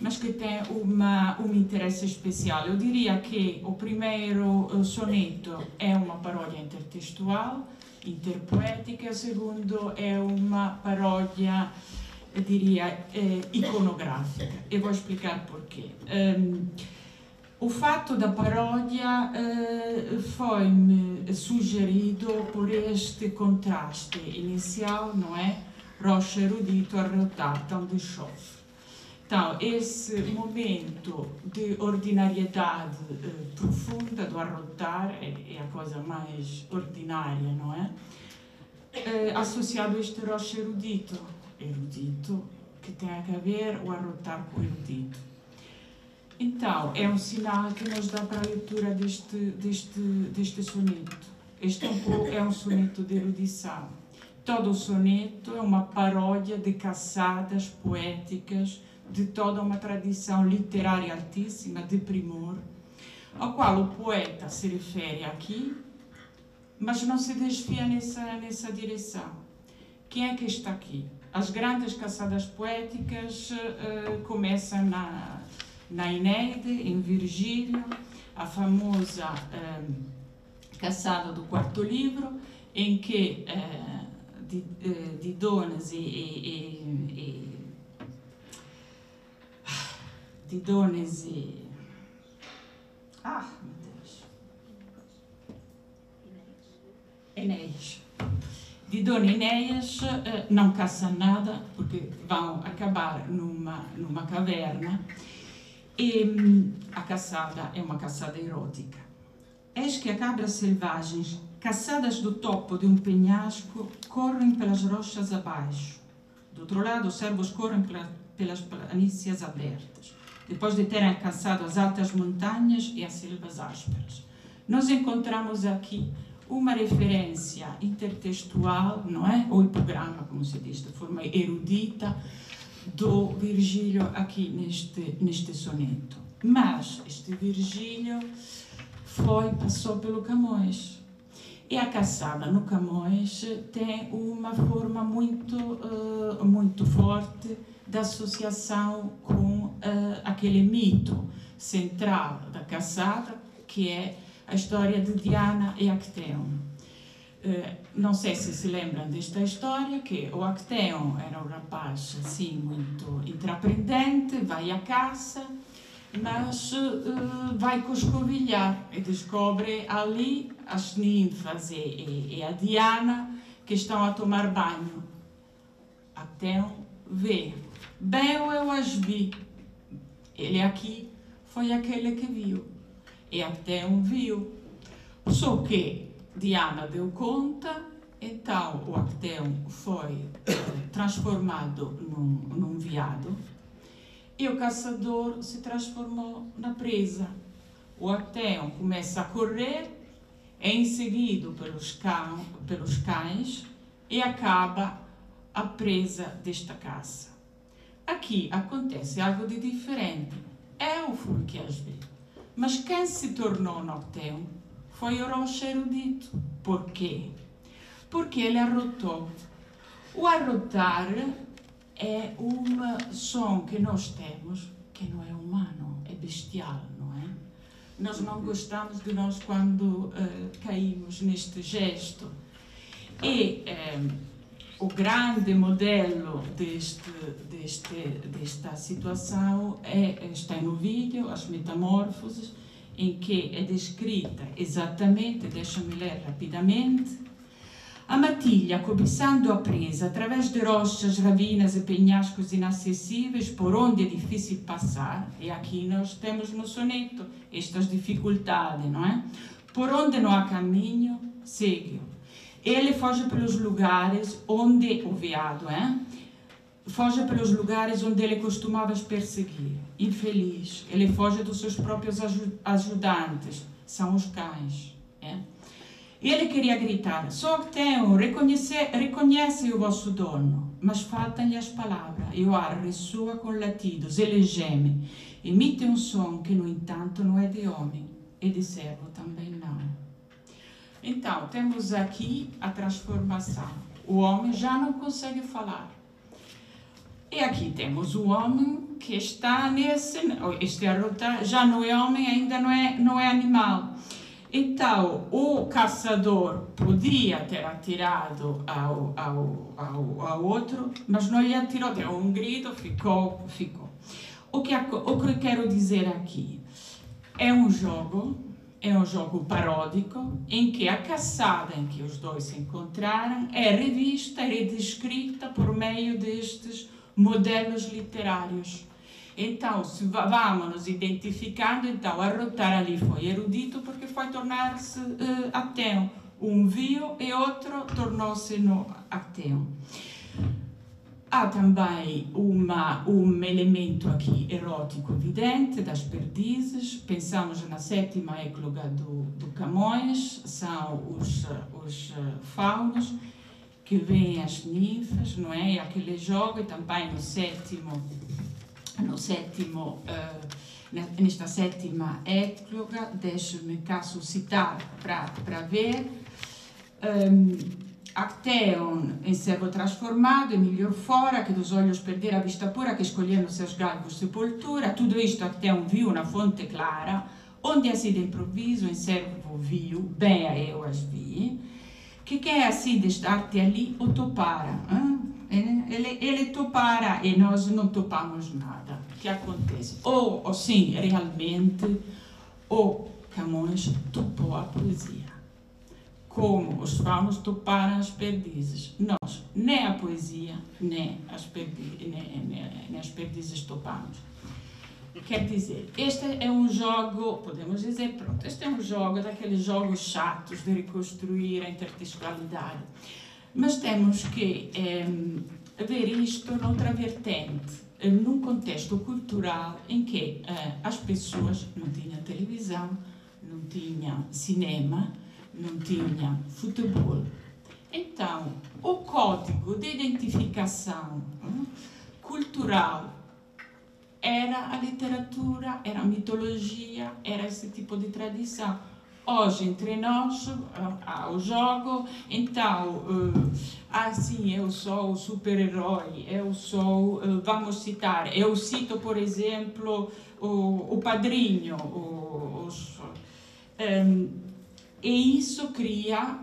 mas que tem um interesse especial. Eu diria que o primeiro soneto é uma paródia intertextual, interpoética, e o segundo é uma paródia, eu diria, iconográfica. E vou explicar porquê. O fato da paródia foi-me sugerido por este contraste inicial, não é? Rocha erudito, arrotar, tão de chofre. Então, esse momento de ordinariedade profunda do arrotar é a coisa mais ordinária, não é? Associado a este rocha erudito, que tem a ver o arrotar com o erudito. Então, é um sinal que nos dá para a leitura deste soneto. Este é um soneto de erudição. Todo o soneto é uma paródia de caçadas poéticas de toda uma tradição literária altíssima, de primor, ao qual o poeta se refere aqui, mas não se desvia nessa direção. Quem é que está aqui? As grandes caçadas poéticas começam na Eneide, em Virgílio, a famosa caçada do quarto livro, em que Didones Didone e Enéas não caçam nada, porque vão acabar numa caverna, e a caçada é uma caçada erótica. Eis que as cabras selvagens, caçadas do topo de um penhasco, correm pelas rochas abaixo. Do outro lado, os servos correm pelas planícies abertas, depois de terem alcançado as altas montanhas e as selvas ásperas. Nós encontramos aqui uma referência intertextual, não é? Ou hipograma, como se diz, de forma erudita, do Virgílio aqui neste soneto. Mas este Virgílio passou pelo Camões. E a caçada no Camões tem uma forma muito forte de associação com aquele mito central da caçada, que é a história de Diana e Acteon. Não sei se lembram desta história, que o Acteon era um rapaz assim muito intraprendente, vai à caça, mas vai coscovilhar e descobre ali as ninfas e a Diana que estão a tomar banho. Acteon vê, bem eu as vi, ele aqui foi aquele que viu. E Acteon viu. Só que Diana deu conta, então o Acteon foi transformado num veado e o caçador se transformou na presa. O Acteon começa a correr, é inseguido pelos cães e acaba a presa desta caça. Aqui acontece algo de diferente. Eu fui que as vi. Mas quem se tornou Nocteum foi o rocha erudito. Por quê? Porque ele arrotou. O arrotar é um som que nós temos que não é humano, é bestial, não é? Nós não gostamos de nós quando caímos neste gesto. E o grande modelo desta situação está no vídeo, As Metamorfoses, em que é descrita exatamente, deixa-me ler rapidamente, a matilha, cobiçando a presa, através de rochas, ravinas e penhascos inacessíveis, por onde é difícil passar, e aqui nós temos no soneto estas dificuldades, não é? Por onde não há caminho, segue-o. Ele foge pelos lugares onde, o veado, foge pelos lugares onde ele costumava perseguir. Infeliz, ele foge dos seus próprios ajudantes, são os cães. Ele queria gritar, só Acteon, reconhece o vosso dono, mas faltam-lhe as palavras, e o ar ressoa com latidos, ele geme, emite um som que, no entanto, não é de homem, e de servo também não. Então, temos aqui a transformação. O homem já não consegue falar. E aqui temos o homem que está este arrotar, já não é homem, ainda não é animal. Então, o caçador podia ter atirado ao outro, mas não lhe atirou, deu um grito, ficou. O que eu quero dizer aqui é um jogo paródico, em que a caçada em que os dois se encontraram é revista e descrita por meio destes modelos literários. Então, se vamos nos identificando, então, arrotar ali foi erudito porque foi tornar-se Acteon. Um viu e outro tornou-se no Acteon. Há também um elemento aqui erótico evidente das perdizes. Pensamos na sétima égloga do Camões, são os faunos que veem as ninfas, não é? E aquele jogo, e também no sétimo nesta sétima ecloga, deixe-me cá suscitar para ver. Acteon em servo transformado, e melhor fora, que dos olhos perder a vista pura, que escolhendo seus galgos sepultura. Tudo isto Acteon viu na fonte clara, onde assim de improviso em servo viu, bem a eu as vi, que quer assim de estar-te ali ou topara. Ele topara e nós não topamos nada. O que acontece? Ou sim, realmente, o Camões topou a poesia. Como os faunos toparam as perdizes. Nós, nem a poesia, nem as perdizes topamos. Quer dizer, este é um jogo, podemos dizer, pronto, este é um jogo daqueles jogos chatos de reconstruir a intertextualidade. Mas temos que ver isto noutra vertente, num contexto cultural em que as pessoas não tinham televisão, não tinham cinema, não tinha futebol. Então, o código de identificação cultural era a literatura, era a mitologia, era esse tipo de tradição. Hoje, entre nós, há o jogo, então, assim, eu sou o super-herói, vamos citar, eu cito, por exemplo, o Padrinho, e isso cria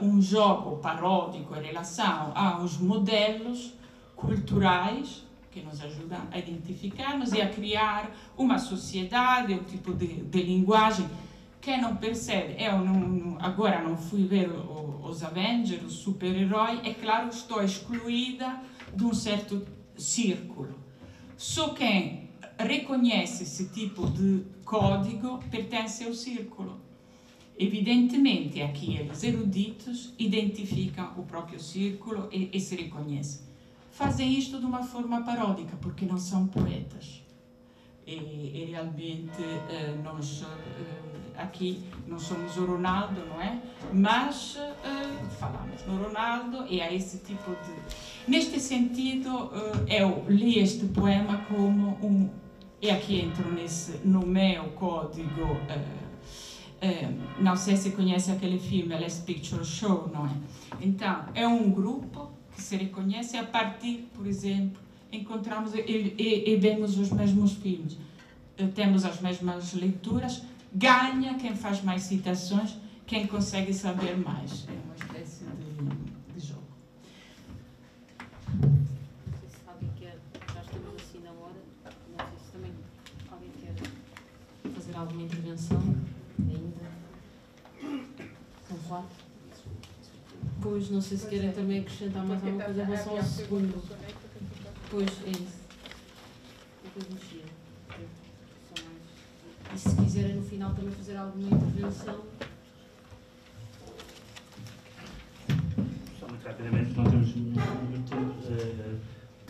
um jogo paródico em relação aos modelos culturais que nos ajudam a identificar-nos e a criar uma sociedade, um tipo de linguagem. Quem não percebe, agora não fui ver os Avengers, o super-herói, é claro que estou excluída de um certo círculo. Só quem reconhece esse tipo de código pertence ao círculo. Evidentemente, aqui eles eruditos identificam o próprio círculo e se reconhecem. Fazem isto de uma forma paródica, porque não são poetas. E realmente nós aqui não somos o Ronaldo, não é? Mas falamos no Ronaldo e há esse tipo de... Neste sentido, eu li este poema como e aqui entro no meu código... não sei se conhece aquele filme Last Picture Show, não é? Então, é um grupo que se reconhece a partir, por exemplo, encontramos e vemos os mesmos filmes, temos as mesmas leituras, ganha quem faz mais citações, quem consegue saber mais. É uma espécie de jogo. Não sei se alguém quer, já estamos assim na hora, não sei se também alguém quer fazer alguma intervenção ainda. São 4. Pois, não sei se querem também acrescentar mais alguma coisa em relação ao segundo. Pois, é isso. Depois mexia. E se quiserem no final também fazer alguma intervenção. Só muito rapidamente, não temos muito tempo.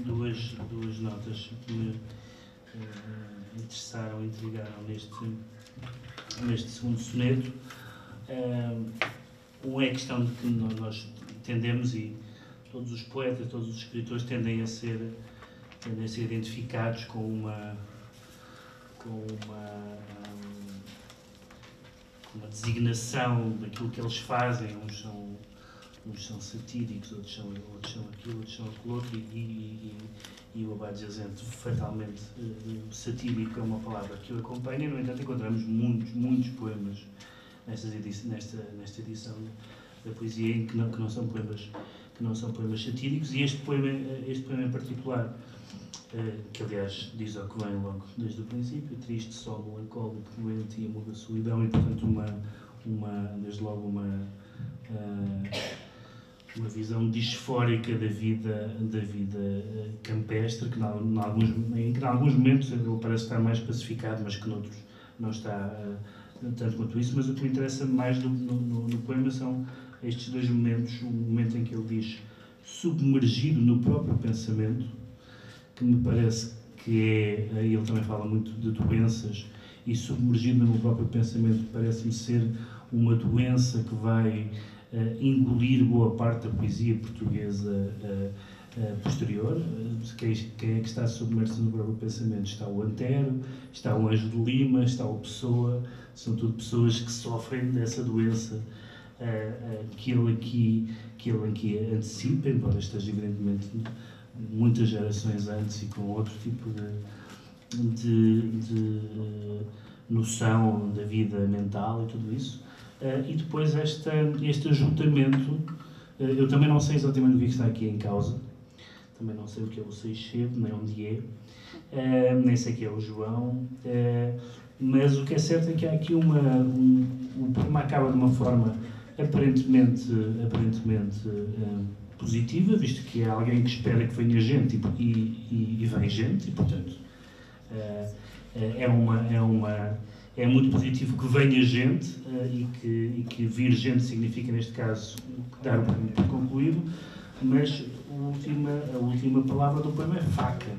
Duas notas que me interessaram, intrigaram neste segundo soneto. Uma é a questão de que nós tendemos, e todos os poetas, todos os escritores tendem a ser identificados com uma designação daquilo que eles fazem. Uns são satíricos, outros são aquilo, outros são aquilo outro, e o Abade Jazente, fatalmente satírico, é uma palavra que o acompanha. No entanto, encontramos muitos poemas nesta edição da poesia em que não são poemas satíricos, e este poema em particular, que aliás diz ao que vem logo desde o princípio: triste, só, melancólico, doente e muda solidão, e portanto desde logo uma visão disfórica da vida campestre, que em alguns momentos ele parece estar mais pacificado, mas que noutros não está tanto quanto isso. Mas o que me interessa mais no poema são estes dois momentos: o momento em que ele diz submergido no próprio pensamento, que me parece que ele também fala muito de doenças, e submergido no meu próprio pensamento parece-me ser uma doença que vai engolir boa parte da poesia portuguesa posterior. Quem é que está submerso no próprio pensamento? Está o Antero, está o Ângelo de Lima, está o Pessoa, são tudo pessoas que sofrem dessa doença que ele aqui antecipa, embora esteja evidentemente muitas gerações antes e com outro tipo de noção da vida mental e tudo isso. E depois este ajuntamento, eu também não sei exatamente o que está aqui em causa, também não sei o que é o Seixedo, nem onde nem sei quem é o João, mas o que é certo é que há aqui o poema acaba de uma forma aparentemente positiva, visto que é alguém que espera que venha gente e vem gente, e portanto é muito positivo que venha gente e que vir gente significa, neste caso, dar o poema por concluído, mas a última palavra do poema é faca.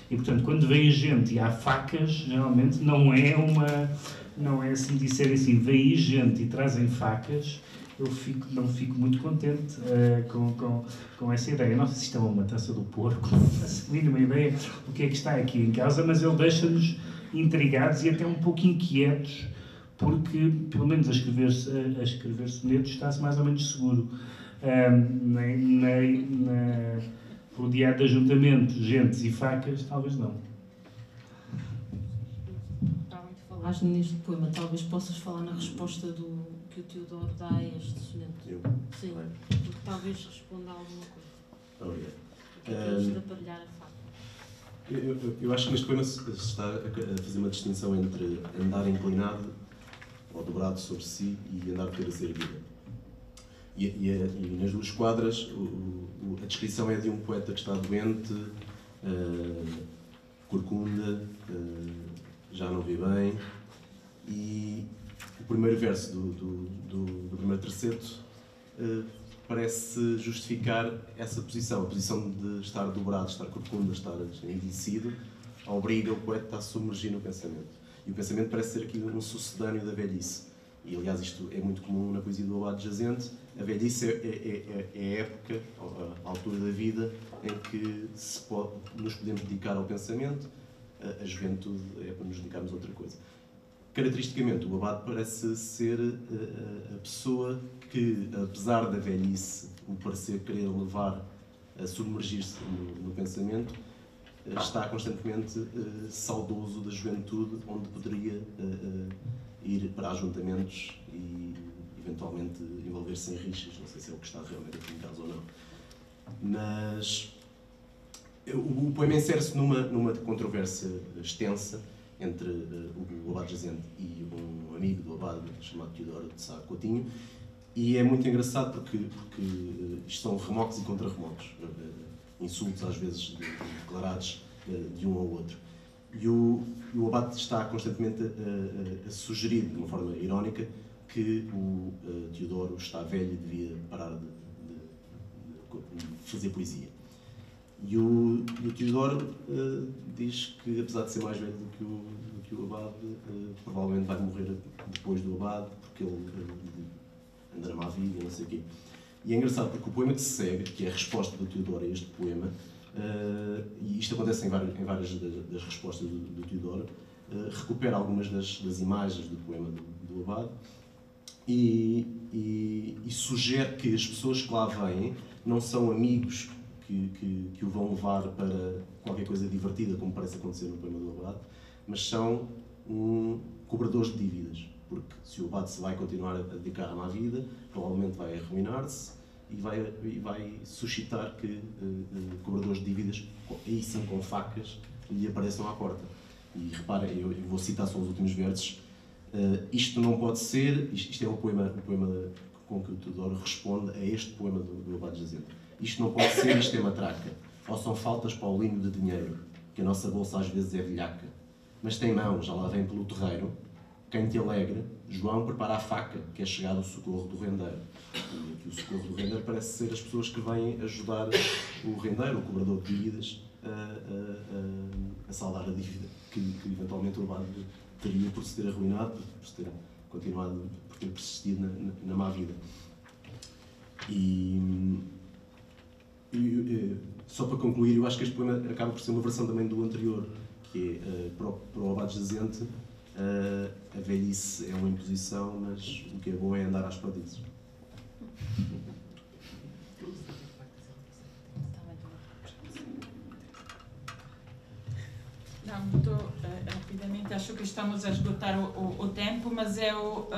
E, portanto, quando vem gente e há facas, geralmente não é assim, disserem assim, vem gente e trazem facas, eu não fico muito contente com essa ideia. Não sei se isto é uma matança do porco, não faço a mínima ideia do que é que está aqui em causa, mas ele deixa-nos intrigados e até um pouco inquietos, porque, pelo menos a escrever sonetos, está-se mais ou menos seguro. Rodeado de ajuntamentos, gentes e facas, talvez não. Falaste neste poema, talvez possas falar na resposta que o Teodoro dá a este soneto. Eu? Sim, porque talvez responda a alguma coisa. Obrigado. Que é isto de aparelhar a faca. Eu acho que neste poema se está a fazer uma distinção entre andar inclinado ou dobrado sobre si e andar de cabeça erguida. E nas duas quadras a descrição é de um poeta que está doente, corcunda, já não vê bem, e o primeiro verso do primeiro terceto parece justificar essa posição, a posição de estar dobrado, estar corcunda, estar envelhecido, obriga o poeta a submergir no pensamento. E o pensamento parece ser aqui um sucedâneo da velhice. E, aliás, isto é muito comum na poesia do Abade Jazente. A velhice é a época, a altura da vida em que nos podemos dedicar ao pensamento. A juventude é para nos dedicarmos a outra coisa. Caracteristicamente, o Abade parece ser a pessoa que, apesar da velhice o parecer querer levar a submergir-se no pensamento, está constantemente saudoso da juventude, onde poderia ir para ajuntamentos e eventualmente envolver-se em rixas. Não sei se é o que está realmente aqui em causa ou não. Mas o poema insere-se numa controvérsia extensa entre o Abade Jazente e um amigo do Abade chamado Teodoro de Sá Coutinho, e é muito engraçado porque isto são remoques e contra-remoques, insultos às vezes declarados de um ao outro. E o Abade está constantemente a sugerir, de uma forma irónica, que o Teodoro está velho e devia parar de fazer poesia. E o Teodoro diz que, apesar de ser mais velho do que o Abade, provavelmente vai morrer depois do Abade, porque ele andará má vida e não sei o quê. E é engraçado porque o poema que se segue, que é a resposta do Teodoro a este poema, e isto acontece em várias das respostas do Teodoro, recupera algumas das imagens do poema do Abade e sugere que as pessoas que lá vêm não são amigos que o vão levar para qualquer coisa divertida, como parece acontecer no poema do Abade, mas são cobradores de dívidas, porque se o Abade se vai continuar a dedicar à má vida, provavelmente vai arruinar-se e vai suscitar que cobradores de dívidas, aí sim com facas, lhe apareçam à porta. E reparem, eu vou citar só os últimos versos. Isto não pode ser, isto é o poema com que o Teodoro responde a este poema do Abade Jazente. Isto não pode ser, isto é matraca. Ou são faltas paulino de dinheiro, que a nossa bolsa às vezes é velhaca. Mas tem mão, já lá vem pelo terreiro. Quem te alegre, João prepara a faca, que é chegar o socorro do rendeiro. E aqui o socorro do rendeiro parece ser as pessoas que vêm ajudar o rendeiro, o cobrador de dívidas, a saldar a dívida que eventualmente o Abade teria por se ter arruinado, por ter continuado, por ter persistido na má vida. Só para concluir, eu acho que este poema acaba por ser uma versão também do anterior, que é, para o Abade Jazente, a velhice é uma imposição, mas o que é bom é andar às perdizes. Não, muito rapidamente, acho que estamos a esgotar o tempo, mas eu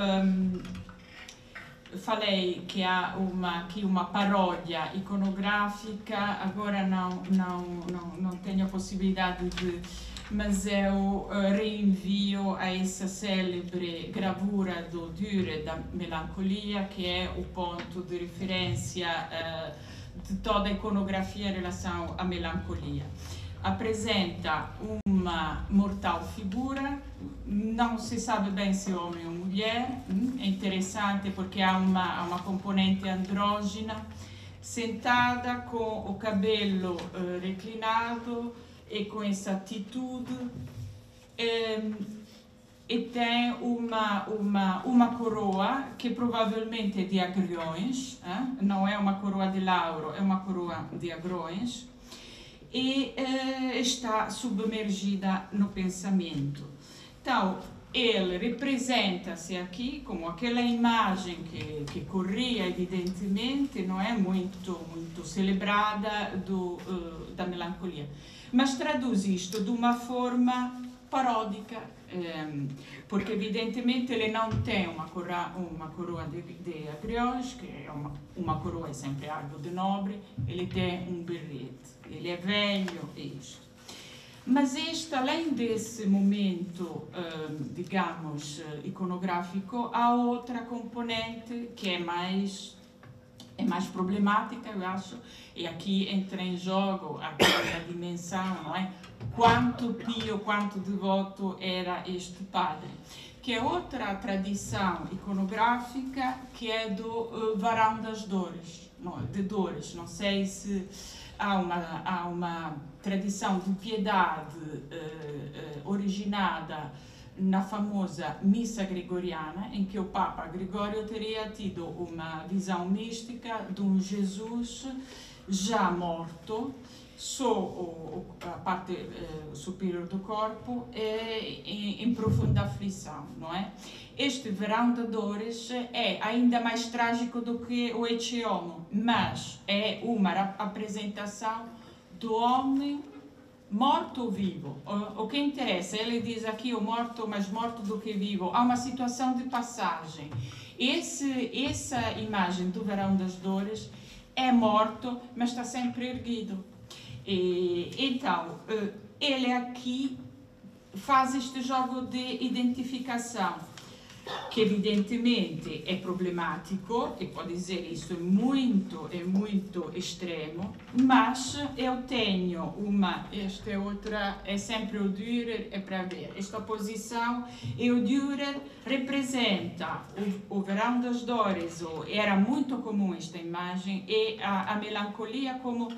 falei que há aqui uma paródia iconográfica, agora não tenho a possibilidade de... mas eu reenvio a essa célebre gravura do Dürer da Melancolia, que é o ponto de referência de toda a iconografia em relação à melancolia. Apresenta uma mortal figura, não se sabe bem se é homem ou mulher, é interessante porque há uma componente andrógena, sentada com o cabelo reclinado e com essa atitude, e tem uma coroa que provavelmente é de agrões, não é uma coroa de lauro, é uma coroa de agrões, e está submergida no pensamento. Então, ele representa-se aqui como aquela imagem que corria evidentemente, não é muito celebrada da melancolia, mas traduz isto de uma forma paródica, porque evidentemente ele não tem uma coroa de agrões, que é uma coroa é sempre algo de nobre, ele tem um berrete, ele é velho, é isto. Mas além desse momento, digamos, iconográfico, há outra componente que é mais problemática, eu acho, e aqui entra em jogo aquela dimensão, não é? Quanto pio, quanto devoto era este padre. Que é outra tradição iconográfica, que é do Varão das Dores, de Dores. Não sei se há uma tradição de piedade originada na famosa missa gregoriana, em que o Papa Gregório teria tido uma visão mística de um Jesus já morto, só a parte superior do corpo em profunda aflição, não é? Este Verão de Dores é ainda mais trágico do que o Ecce Homo, mas é uma apresentação do homem morto ou vivo. O que interessa, ele diz aqui o morto, mais morto do que vivo, há uma situação de passagem. Essa imagem do Verão das Dores é morto, mas está sempre erguido. Então, ele aqui faz este jogo de identificação, que evidentemente é problemático, e pode dizer isso é muito extremo, mas eu tenho esta é outra, é sempre o Dürer, é para ver, esta posição, e o Dürer representa o Verão das Dores, era muito comum esta imagem, e a melancolia como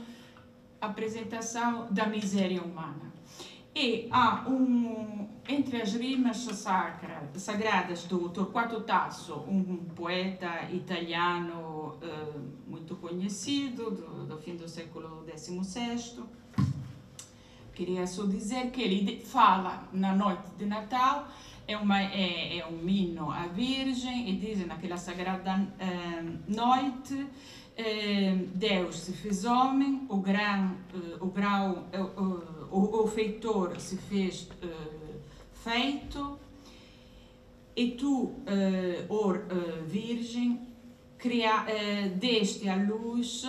apresentação da miséria humana. E há entre as rimas sagradas do Torquato Tasso, um poeta italiano muito conhecido do fim do século XVI, queria só dizer que ele fala na noite de Natal, é um hino à Virgem, e diz naquela sagrada noite: Deus se fez homem, o feitor se fez feito, e tu, Virgem, deste à luz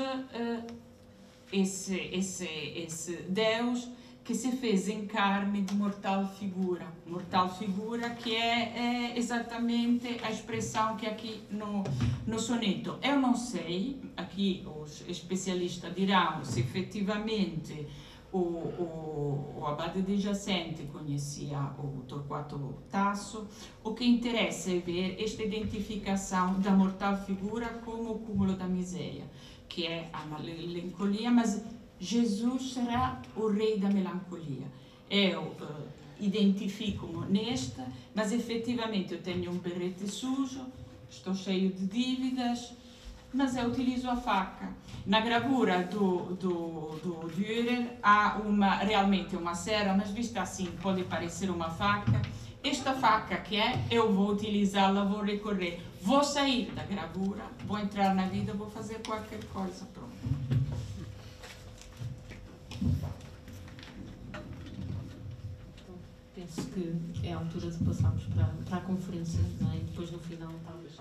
esse Deus que se fez em carne de mortal figura que é exatamente a expressão que aqui no soneto. Eu não sei, aqui os especialistas dirão se efetivamente o Abade de Jazente conhecia o Torquato Tasso. O que interessa é ver esta identificação da mortal figura como o cúmulo da miséria, que é a melancolia, mas Jesus será o rei da melancolia. Eu identifico-me nesta, mas efetivamente eu tenho um berrete sujo, estou cheio de dívidas, mas eu utilizo a faca. Na gravura do Dürer há realmente uma serra, mas vista assim pode parecer uma faca. Esta faca que é, eu vou utilizá-la, vou recorrer, vou sair da gravura, vou entrar na vida, vou fazer qualquer coisa, pronto. Penso que é a altura de passarmos para a conferência, não é? E depois no final talvez.